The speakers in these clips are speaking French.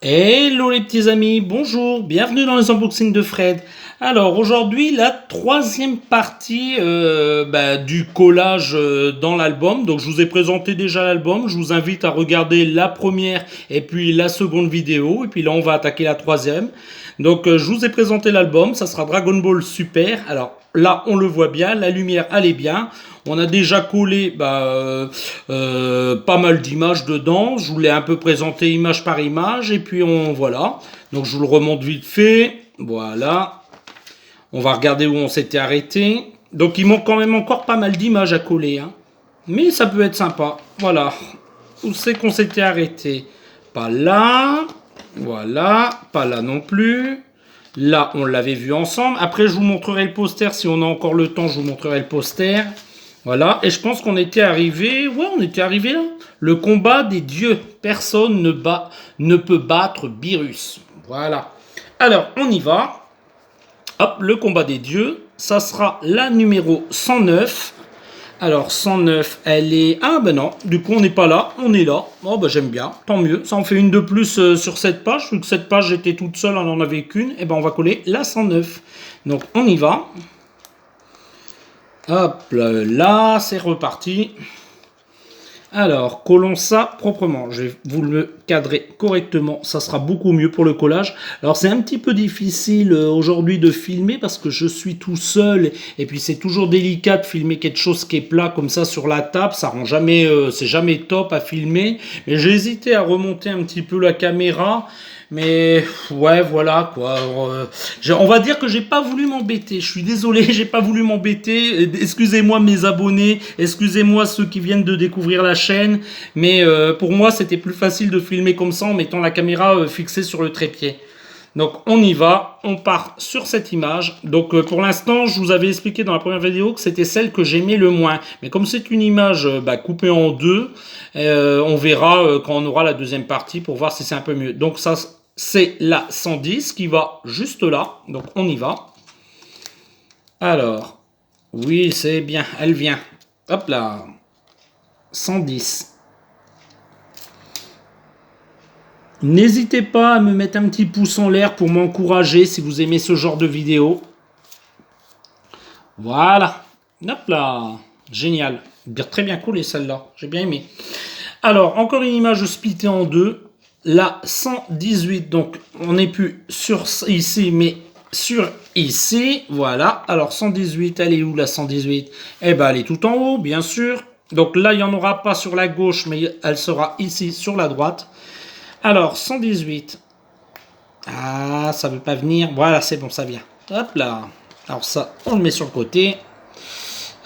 Hello les petits amis, bonjour, bienvenue dans les unboxings de Fred. Alors aujourd'hui la troisième partie du collage dans l'album. Donc je vous ai présenté déjà l'album, je vous invite à regarder la première et puis la seconde vidéo. Et puis là on va attaquer la troisième. Donc je vous ai présenté l'album, ça sera Dragon Ball Super. Alors là on le voit bien, la lumière elle est bien. On a déjà collé pas mal d'images dedans. Je vous l'ai un peu présenté image par image. Et puis voilà. Donc je vous le remonte vite fait. Voilà. On va regarder où on s'était arrêté. Donc il manque quand même encore pas mal d'images à coller. Hein. Mais ça peut être sympa. Voilà. Où c'est qu'on s'était arrêté? Pas là. Voilà. Pas là non plus. Là, on l'avait vu ensemble. Après, je vous montrerai le poster. Si on a encore le temps, je vous montrerai le poster. Voilà, et je pense qu'on était arrivé, ouais, on était arrivé là. Le combat des dieux. Personne ne peut battre Beerus. Voilà. Alors, on y va. Hop, le combat des dieux. Ça sera la numéro 109. Alors, 109, elle est... Ah ben non, du coup, on n'est pas là. On est là. Oh ben j'aime bien, tant mieux. Ça en fait une de plus sur cette page. Vu que cette page était toute seule, on n'en avait qu'une. Et ben on va coller la 109. Donc, on y va. Hop là, c'est reparti. Alors, collons ça proprement. Je vais vous le cadrer correctement. Ça sera beaucoup mieux pour le collage. Alors, c'est un petit peu difficile aujourd'hui de filmer parce que je suis tout seul. Et puis, c'est toujours délicat de filmer quelque chose qui est plat comme ça sur la table. Ça rend jamais, c'est jamais top à filmer. Mais j'ai hésité à remonter un petit peu la caméra. Mais ouais, voilà quoi. On va dire que j'ai pas voulu m'embêter. Je suis désolé, j'ai pas voulu m'embêter. Excusez-moi mes abonnés, excusez-moi ceux qui viennent de découvrir la chaîne. Mais pour moi, c'était plus facile de filmer comme ça en mettant la caméra fixée sur le trépied. Donc on y va, on part sur cette image. Donc pour l'instant, je vous avais expliqué dans la première vidéo que c'était celle que j'aimais le moins. Mais comme c'est une image coupée en deux, on verra quand on aura la deuxième partie pour voir si c'est un peu mieux. Donc ça, c'est la 110 qui va juste là. Donc on y va. Alors, oui, c'est bien, elle vient. Hop là, 110. N'hésitez pas à me mettre un petit pouce en l'air pour m'encourager si vous aimez ce genre de vidéo. Voilà. Hop là. Génial. Très bien collé celle-là. J'ai bien aimé. Alors, encore une image splittée en deux. La 118. Donc, on n'est plus sur ici, mais sur ici. Voilà. Alors, 118, elle est où la 118? Eh ben, elle est tout en haut, bien sûr. Donc là, il n'y en aura pas sur la gauche, mais elle sera ici sur la droite. Alors, 118. Ah, ça veut pas venir. Voilà, c'est bon, ça vient. Hop là. Alors ça, on le met sur le côté.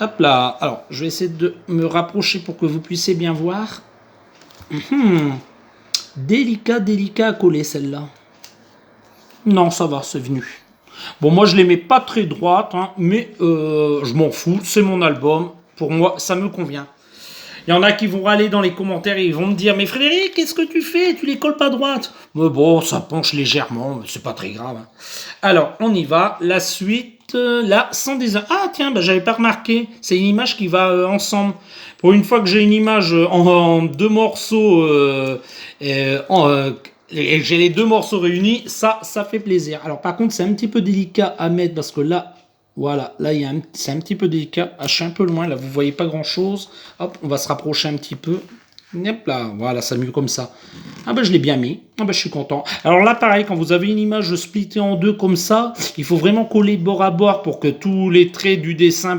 Hop là. Alors, je vais essayer de me rapprocher pour que vous puissiez bien voir. Délicat, délicat à coller celle-là. Non, ça va, c'est venu. Bon, moi, je les mets pas très droites, hein, mais je m'en fous. C'est mon album. Pour moi, ça me convient. Il y en a qui vont râler dans les commentaires et ils vont me dire « Mais Frédéric, qu'est-ce que tu fais? Tu les colles pas droite ?» Mais bon, ça penche légèrement, c'est pas très grave. Hein. Alors, on y va. La suite, là, 110. Ah tiens, j'avais pas remarqué. C'est une image qui va ensemble. Pour une fois que j'ai une image en deux morceaux, et j'ai les deux morceaux réunis, ça fait plaisir. Alors par contre, c'est un petit peu délicat à mettre parce que là, voilà, là c'est un petit peu délicat. Ah, je suis un peu loin, là vous voyez pas grand chose. Hop, on va se rapprocher un petit peu. Hop là, voilà, c'est mieux comme ça. Ah je l'ai bien mis. Ah je suis content. Alors là, pareil, quand vous avez une image splittée en deux comme ça, il faut vraiment coller bord à bord pour que tous les traits du dessin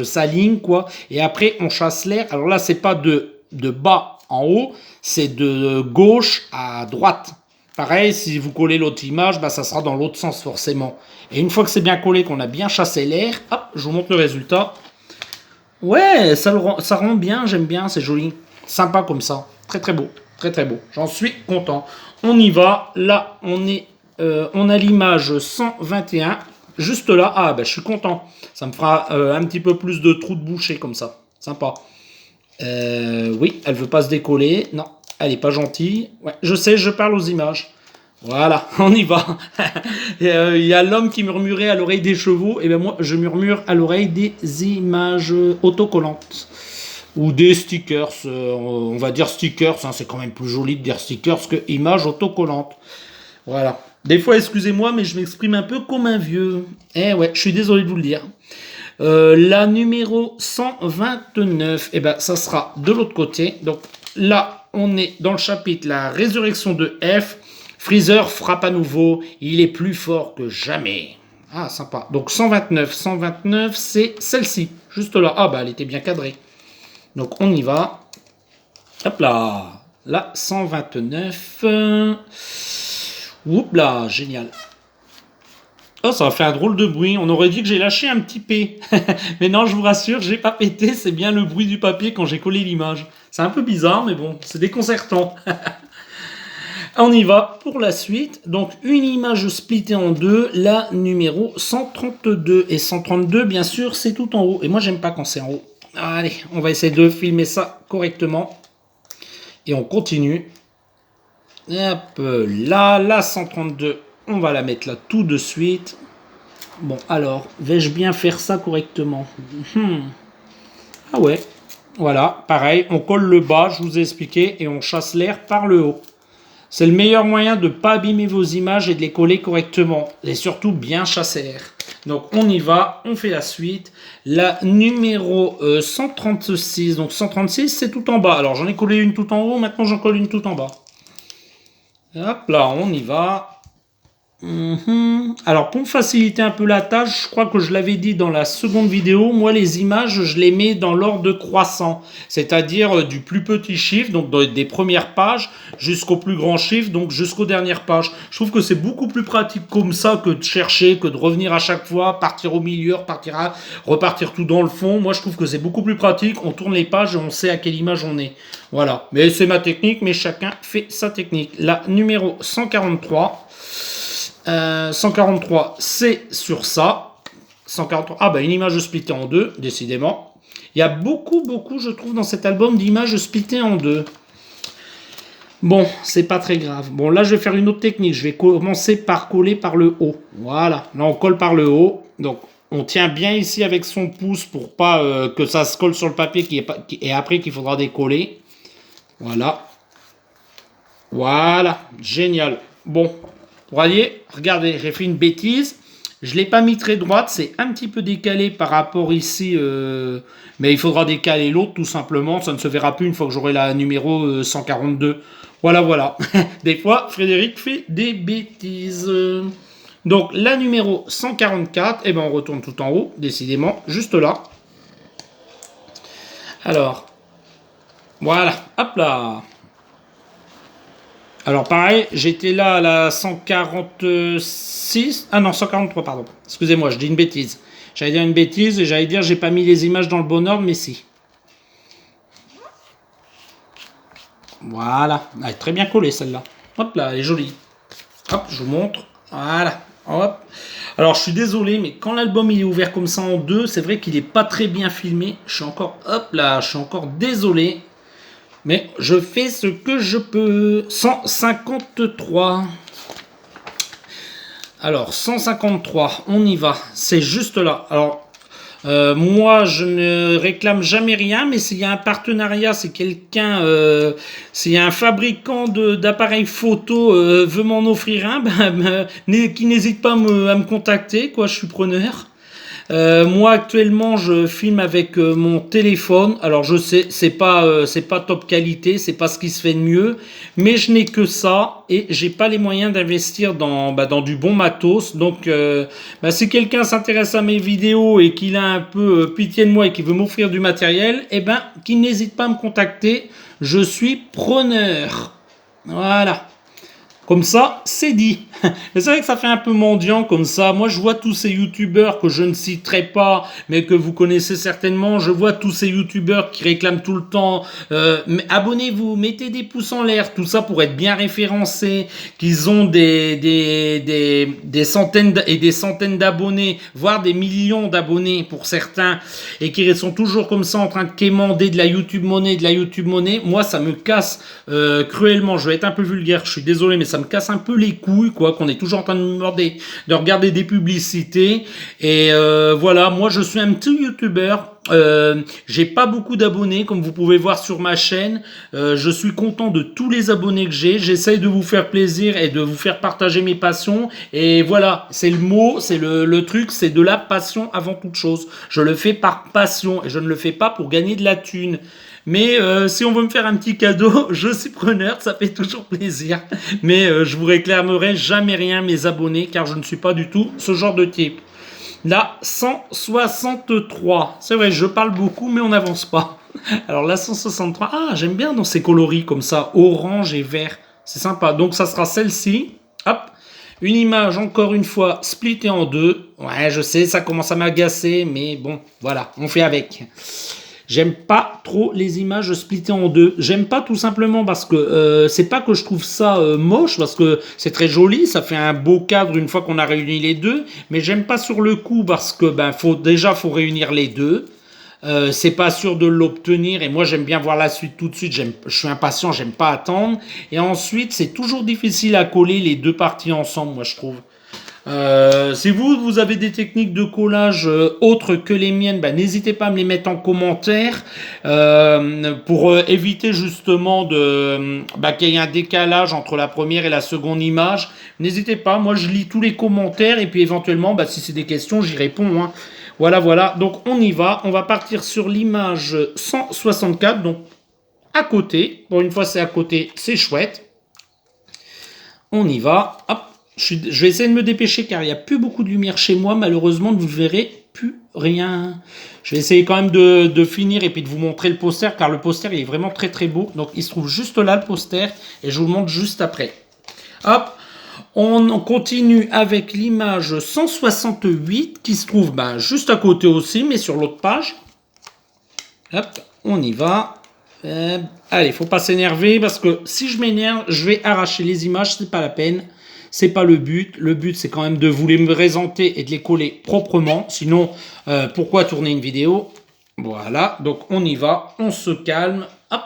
s'alignent, quoi. Et après, on chasse l'air. Alors là, c'est pas de bas en haut, c'est de gauche à droite. Pareil, si vous collez l'autre image, ça sera dans l'autre sens forcément. Et une fois que c'est bien collé, qu'on a bien chassé l'air, hop, je vous montre le résultat. Ouais, ça rend bien, j'aime bien, c'est joli. Sympa comme ça. Très très beau. Très très beau. J'en suis content. On y va. Là, on a l'image 121. Juste là. Ah, je suis content. Ça me fera un petit peu plus de trous de boucher comme ça. Sympa. Oui, elle veut pas se décoller. Non, elle est pas gentille. Ouais, je sais, je parle aux images. Voilà, on y va. Il y a l'homme qui murmurait à l'oreille des chevaux. Et bien moi, je murmure à l'oreille des images autocollantes. ou des stickers, on va dire stickers, hein, c'est quand même plus joli de dire stickers que images autocollantes. Voilà. Des fois, excusez-moi, mais je m'exprime un peu comme un vieux. Eh ouais, je suis désolé de vous le dire. La numéro 129, eh ben, ça sera de l'autre côté. Donc là, on est dans le chapitre La résurrection de F. Freezer frappe à nouveau. Il est plus fort que jamais. Ah, sympa. Donc 129. 129, c'est celle-ci. Juste là. Ah, bah, elle était bien cadrée. Donc on y va. Hop là. Là, 129. Oups là, génial. Oh, ça a fait un drôle de bruit. On aurait dit que j'ai lâché un petit P. Mais non, je vous rassure, j'ai pas pété. C'est bien le bruit du papier quand j'ai collé l'image. C'est un peu bizarre, mais bon, c'est déconcertant. On y va pour la suite. Donc, une image splittée en deux, la numéro 132. Et 132, bien sûr, c'est tout en haut. Et moi, j'aime pas quand c'est en haut. Allez, on va essayer de filmer ça correctement. Et on continue. Hop là, la 132. On va la mettre là tout de suite. Bon, alors, vais-je bien faire ça correctement? Ah ouais, voilà, pareil, on colle le bas, je vous ai expliqué, et on chasse l'air par le haut. C'est le meilleur moyen de ne pas abîmer vos images et de les coller correctement. Et surtout, bien chasser l'air. Donc, on y va, on fait la suite. La numéro 136, donc 136, c'est tout en bas. Alors, j'en ai collé une tout en haut, maintenant j'en colle une tout en bas. Hop là, on y va. Alors pour faciliter un peu la tâche, je crois que je l'avais dit dans la seconde vidéo, moi les images je les mets dans l'ordre croissant, c'est-à-dire du plus petit chiffre, donc des premières pages, jusqu'au plus grand chiffre, donc jusqu'aux dernières pages. Je trouve que c'est beaucoup plus pratique comme ça que de chercher, que de revenir à chaque fois, partir au milieu, repartir tout dans le fond. Moi je trouve que c'est beaucoup plus pratique, on tourne les pages et on sait à quelle image on est. Voilà, mais c'est ma technique, mais chacun fait sa technique. La numéro 143. 143, c'est sur ça. 143, ah bah une image splittée en deux, décidément. Il y a beaucoup, je trouve, dans cet album d'images splittées en deux. Bon, c'est pas très grave. Bon, là, je vais faire une autre technique. Je vais commencer par coller par le haut. Voilà, là, on colle par le haut. Donc, on tient bien ici avec son pouce pour pas que ça se colle sur le papier et après qu'il faudra décoller. Voilà. Voilà, génial. Bon, vous voyez, regardez, j'ai fait une bêtise. Je ne l'ai pas mis très droite, c'est un petit peu décalé par rapport ici. Mais il faudra décaler l'autre tout simplement. Ça ne se verra plus une fois que j'aurai la numéro 142. Voilà. Des fois, Frédéric fait des bêtises. Donc, la numéro 144, eh ben, on retourne tout en haut, décidément, juste là. Alors, voilà, hop là. Alors pareil, j'étais là à la 146, ah non 143 pardon, excusez-moi, je dis une bêtise. J'allais dire une bêtise et j'allais dire j'ai pas mis les images dans le bon ordre, mais si. Voilà, elle est très bien collée celle-là. Hop là, elle est jolie. Hop, je vous montre, voilà, hop. Alors je suis désolé, mais quand l'album il est ouvert comme ça en deux, c'est vrai qu'il est pas très bien filmé. Je suis encore, hop là, je suis encore désolé. Mais je fais ce que je peux. 153. Alors, 153, on y va. C'est juste là. Alors, moi, je ne réclame jamais rien, mais s'il y a un partenariat, c'est quelqu'un, s'il y a un fabricant d'appareils photo veut m'en offrir un, qui n'hésite pas à me contacter, quoi, je suis preneur. Moi actuellement je filme avec mon téléphone. Alors je sais c'est pas top qualité, c'est pas ce qui se fait de mieux, mais je n'ai que ça et j'ai pas les moyens d'investir dans du bon matos. Donc si quelqu'un s'intéresse à mes vidéos et qu'il a un peu pitié de moi et qu'il veut m'offrir du matériel, qu'il n'hésite pas à me contacter. Je suis preneur. Voilà. Comme ça, c'est dit. Mais c'est vrai que ça fait un peu mendiant comme ça. Moi, je vois tous ces youtubeurs que je ne citerai pas, mais que vous connaissez certainement. Je vois tous ces youtubeurs qui réclament tout le temps abonnez-vous, mettez des pouces en l'air, tout ça pour être bien référencés, qu'ils ont des centaines et des centaines d'abonnés, voire des millions d'abonnés pour certains, et qui sont toujours comme ça en train de quémander de la YouTube monnaie, Moi, ça me casse cruellement. Je vais être un peu vulgaire, je suis désolé, mais ça me casse un peu les couilles, quoi, TikTok, on est toujours en train de regarder des publicités. Et voilà, moi je suis un petit youtubeur. J'ai pas beaucoup d'abonnés comme vous pouvez voir sur ma chaîne. Je suis content de tous les abonnés que j'ai. J'essaye de vous faire plaisir et de vous faire partager mes passions. Et voilà, c'est le mot, c'est le truc, c'est de la passion avant toute chose. Je le fais par passion et je ne le fais pas pour gagner de la thune. Mais si on veut me faire un petit cadeau, je suis preneur, ça fait toujours plaisir. Mais je vous réclamerai jamais rien mes abonnés car je ne suis pas du tout ce genre de type. La 163. C'est vrai, je parle beaucoup, mais on n'avance pas. Alors la 163. Ah, j'aime bien dans ces coloris comme ça, orange et vert. C'est sympa. Donc ça sera celle-ci. Hop. Une image, encore une fois, splittée en deux. Ouais, je sais, ça commence à m'agacer, mais bon, voilà, on fait avec. J'aime pas trop les images splittées en deux. J'aime pas tout simplement parce que c'est pas que je trouve ça moche, parce que c'est très joli, ça fait un beau cadre une fois qu'on a réuni les deux. Mais j'aime pas sur le coup parce que faut réunir les deux. C'est pas sûr de l'obtenir et moi j'aime bien voir la suite tout de suite. Je suis impatient, j'aime pas attendre. Et ensuite c'est toujours difficile à coller les deux parties ensemble, moi je trouve. Si vous avez des techniques de collage autres que les miennes, n'hésitez pas à me les mettre en commentaire pour éviter justement qu'il y ait un décalage entre la première et la seconde image. N'hésitez pas, moi je lis tous les commentaires et puis éventuellement, si c'est des questions, j'y réponds. Hein. Voilà. Donc on y va. On va partir sur l'image 164. Donc à côté. Pour une fois, c'est à côté, c'est chouette. On y va. Hop. Je vais essayer de me dépêcher car il n'y a plus beaucoup de lumière chez moi. Malheureusement, vous ne verrez plus rien. Je vais essayer quand même de finir et puis de vous montrer le poster car le poster il est vraiment très très beau. Donc il se trouve juste là le poster et je vous le montre juste après. Hop, on continue avec l'image 168 qui se trouve juste à côté aussi mais sur l'autre page. Hop, on y va. Allez, faut pas s'énerver parce que si je m'énerve, je vais arracher les images, c'est pas la peine. C'est pas le but. Le but, c'est quand même de vous les présenter et de les coller proprement. Sinon, pourquoi tourner une vidéo? Voilà. Donc, on y va. On se calme. Hop.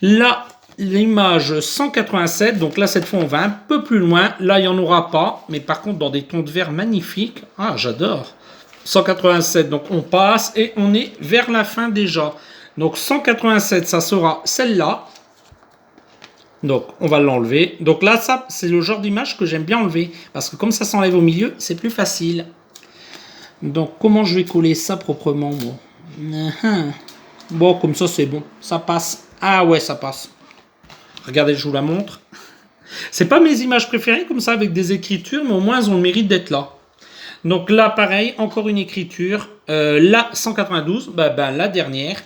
Là, l'image 187. Donc là, cette fois, on va un peu plus loin. Là, il n'y en aura pas. Mais par contre, dans des tons de vert magnifiques. Ah, j'adore. 187. Donc, on passe et on est vers la fin déjà. Donc, 187, ça sera celle-là. Donc, on va l'enlever. Donc là, ça, c'est le genre d'image que j'aime bien enlever. Parce que comme ça s'enlève au milieu, c'est plus facile. Donc, comment je vais coller ça proprement, moi? Bon, comme ça, c'est bon. Ça passe. Ah ouais, ça passe. Regardez, je vous la montre. C'est pas mes images préférées, comme ça, avec des écritures, mais au moins, elles ont le mérite d'être là. Donc là, pareil, encore une écriture. Là, 192, la dernière.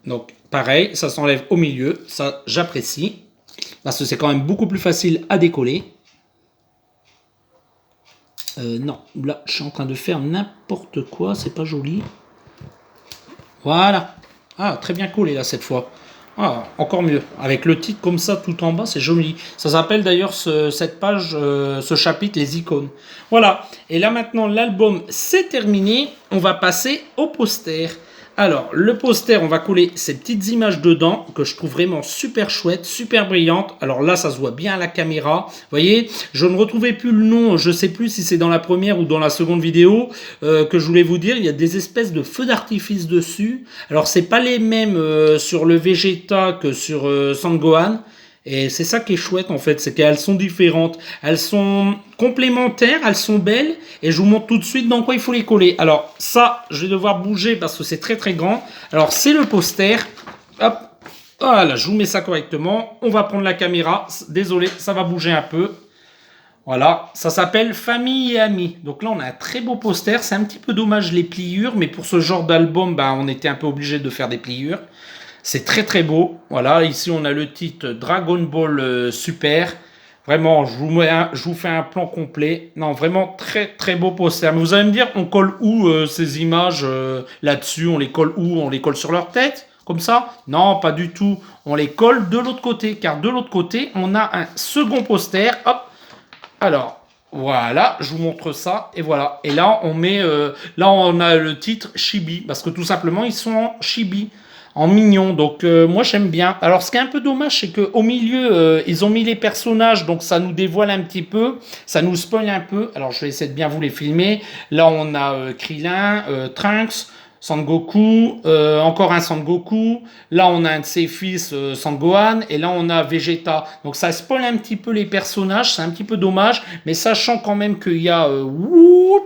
Donc, pareil, ça s'enlève au milieu. Ça, j'apprécie. Parce que c'est quand même beaucoup plus facile à décoller. Non, là, je suis en train de faire n'importe quoi. C'est pas joli. Voilà. Ah, très bien collé, là, cette fois. Ah, encore mieux. Avec le titre comme ça, tout en bas, c'est joli. Ça s'appelle d'ailleurs cette page, ce chapitre, les icônes. Voilà. Et là, maintenant, l'album, c'est terminé. On va passer au poster. Alors, le poster, on va coller ces petites images dedans que je trouve vraiment super chouettes, super brillantes. Alors là, ça se voit bien à la caméra. Vous voyez, je ne retrouvais plus le nom. Je ne sais plus si c'est dans la première ou dans la seconde vidéo que je voulais vous dire. Il y a des espèces de feux d'artifice dessus. Alors, c'est pas les mêmes sur le Vegeta que sur Sangohan. Et c'est ça qui est chouette en fait, c'est qu'elles sont différentes, elles sont complémentaires, elles sont belles, et je vous montre tout de suite dans quoi il faut les coller. Alors ça, je vais devoir bouger parce que c'est très très grand. Alors c'est le poster, hop, voilà, je vous mets ça correctement. On va prendre la caméra, désolé, ça va bouger un peu. Voilà, ça s'appelle Famille et Amis. Donc là, on a un très beau poster. C'est un petit peu dommage les pliures, mais pour ce genre d'album, on était un peu obligé de faire des pliures. C'est très très beau. Voilà, ici on a le titre Dragon Ball Super. Vraiment, je vous fais un plan complet. Non, vraiment très très beau poster. Mais vous allez me dire, on colle où ces images là-dessus? On les colle où? On les colle sur leur tête? Comme ça? Non, pas du tout. On les colle de l'autre côté. Car de l'autre côté, on a un second poster. Hop. Alors, voilà, je vous montre ça. Et voilà. Et là, on met, là, on a le titre Chibi. Parce que tout simplement, ils sont en Chibi. en mignon. Donc moi j'aime bien. Alors ce qui est un peu dommage, c'est qu'au milieu, ils ont mis les personnages, donc ça nous dévoile un petit peu, ça nous spoil un peu. Alors je vais essayer de bien vous les filmer. Là on a Krillin, Trunks, Sangoku, encore un Sangoku. Là on a un de ses fils, Sangohan, et là on a Vegeta. Donc ça spoil un petit peu les personnages, c'est un petit peu dommage, mais sachant quand même qu'il y a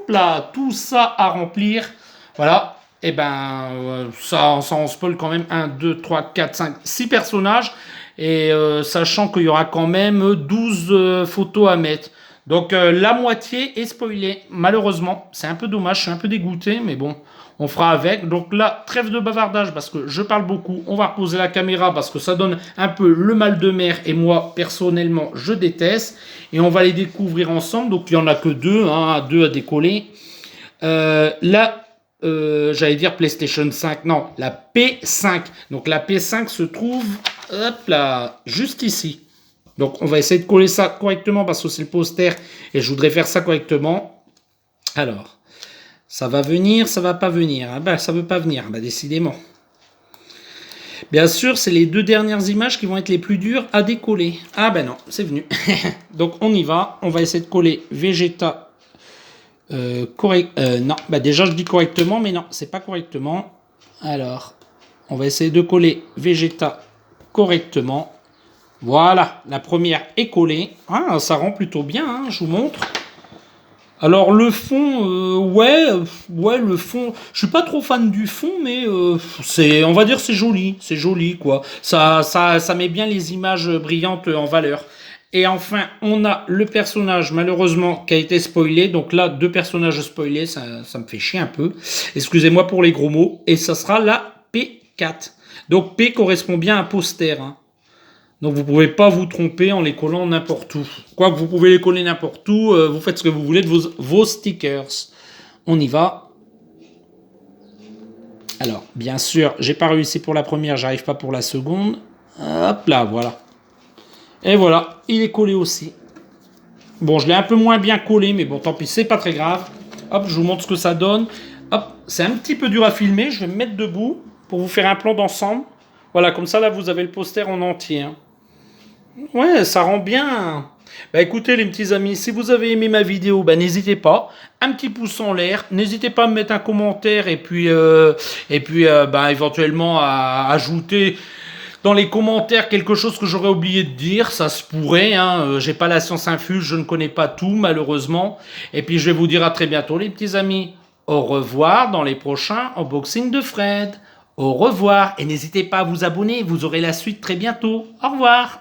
là, tout ça à remplir. Voilà, et ben ça en spoil quand même 1, 2, 3, 4, 5, 6 personnages, et sachant qu'il y aura quand même 12 photos à mettre. Donc la moitié est spoilée, malheureusement. C'est un peu dommage, je suis un peu dégoûté, mais bon, on fera avec. Donc là, trêve de bavardage parce que je parle beaucoup. On va reposer la caméra parce que ça donne un peu le mal de mer, et moi, personnellement, je déteste. Et on va les découvrir ensemble. Donc il n'y en a que deux, hein, deux à décoller. Là, j'allais dire PlayStation 5, non, la P5. Donc la P5 se trouve, hop là, juste ici. Donc on va essayer de coller ça correctement parce que c'est le poster et je voudrais faire ça correctement. Alors, ça va venir, ça va pas venir. Ah ben, ça veut pas venir, bah, décidément. Bien sûr, c'est les deux dernières images qui vont être les plus dures à décoller. Ah ben non, c'est venu. Donc on y va, on va essayer de coller Vegeta. Non, bah déjà je dis correctement, mais non, c'est pas correctement. Alors, on va essayer de coller Vegeta correctement. Voilà, la première est collée. Ah, ça rend plutôt bien, hein, je vous montre. Alors le fond, ouais, le fond. Je suis pas trop fan du fond, mais on va dire, c'est joli quoi. Ça met bien les images brillantes en valeur. Et enfin, on a le personnage malheureusement qui a été spoilé. Donc là, deux personnages spoilés, ça me fait chier un peu. Excusez-moi pour les gros mots. Et ça sera la P4. Donc P correspond bien à poster, hein. Donc vous ne pouvez pas vous tromper en les collant n'importe où. Quoique vous pouvez les coller n'importe où, vous faites ce que vous voulez de vos stickers. On y va. Alors, bien sûr, j'ai pas réussi pour la première, j'arrive pas pour la seconde. Hop là, voilà. Et voilà, il est collé aussi. Bon, je l'ai un peu moins bien collé, mais bon, tant pis, c'est pas très grave. Hop, je vous montre ce que ça donne. Hop, c'est un petit peu dur à filmer, je vais me mettre debout pour vous faire un plan d'ensemble. Voilà, comme ça, là, vous avez le poster en entier, hein. Ouais, ça rend bien. Bah écoutez les petits amis, si vous avez aimé ma vidéo, bah n'hésitez pas, un petit pouce en l'air, n'hésitez pas à me mettre un commentaire et puis bah éventuellement à ajouter dans les commentaires quelque chose que j'aurais oublié de dire, ça se pourrait, hein, j'ai pas la science infuse, je ne connais pas tout malheureusement. Et puis je vais vous dire à très bientôt les petits amis. Au revoir dans les prochains unboxings de Fred. Au revoir et n'hésitez pas à vous abonner, vous aurez la suite très bientôt. Au revoir.